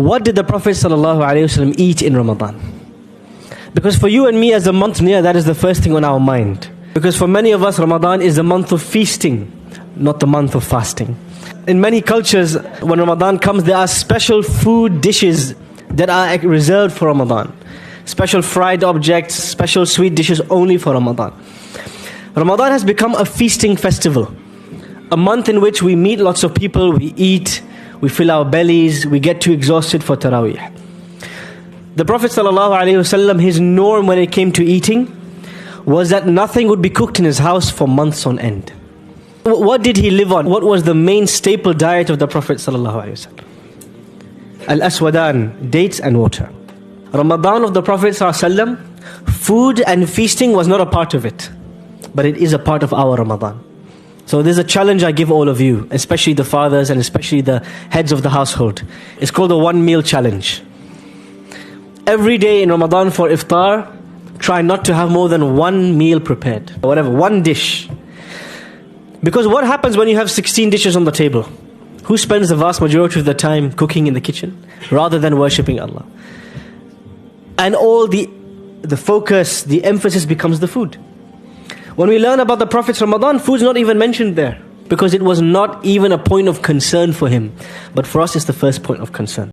What did the Prophet ﷺ eat in Ramadan? Because for you and me as a month near, that is the first thing on our mind. Because for many of us, Ramadan is the month of feasting, not the month of fasting. In many cultures, when Ramadan comes, there are special food dishes that are reserved for Ramadan. Special fried objects, special sweet dishes only for Ramadan. Ramadan has become a feasting festival. A month in which we meet lots of people, we eat, we fill our bellies, we get too exhausted for Taraweeh. The Prophet ﷺ, his norm when it came to eating was that nothing would be cooked in his house for months on end. What did he live on? What was the main staple diet of the Prophet ﷺ? Al-Aswadan, dates and water. Ramadan of the Prophet ﷺ, food and feasting was not a part of it, but it is a part of our Ramadan. So there's a challenge I give all of you, especially the fathers and especially the heads of the household. It's called the 1 meal challenge. Every day in Ramadan for iftar, try not to have more than 1 meal prepared. Or whatever, 1 dish. Because what happens when you have 16 dishes on the table? Who spends the vast majority of the time cooking in the kitchen rather than worshipping Allah? And all the focus, the emphasis becomes the food. When we learn about the Prophet's Ramadan, food's not even mentioned there. Because it was not even a point of concern for him. But for us, it's the first point of concern.